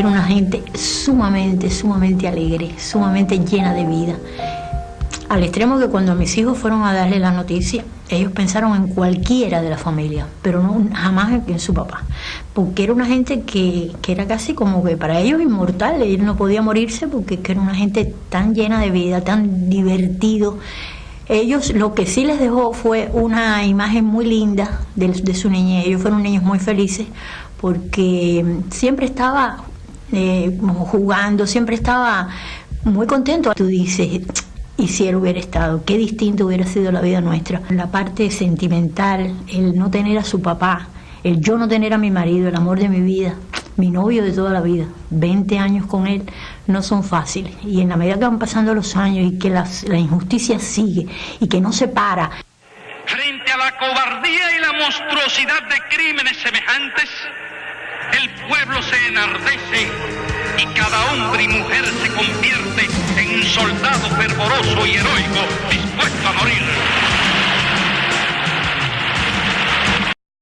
era una gente sumamente alegre, sumamente llena de vida. Al extremo que cuando mis hijos fueron a darle la noticia, ellos pensaron en cualquiera de la familia, pero no jamás en su papá, porque era una gente que era casi como que para ellos inmortal. Él no podía morirse porque era una gente tan llena de vida, tan divertido. Ellos lo que sí les dejó fue una imagen muy linda de su niñez. Ellos fueron niños muy felices porque siempre estaba jugando, siempre estaba muy contento. Tú dices, y si él hubiera estado, qué distinto hubiera sido la vida nuestra. La parte sentimental, el no tener a su papá, el yo no tener a mi marido, el amor de mi vida, mi novio de toda la vida, 20 años con él, no son fáciles. Y en la medida que van pasando los años y que la injusticia sigue y que no se para. Frente a la cobardía y la monstruosidad de crímenes semejantes, el pueblo se enardece y cada hombre y mujer se convierte en un soldado fervoroso y heroico dispuesto a morir.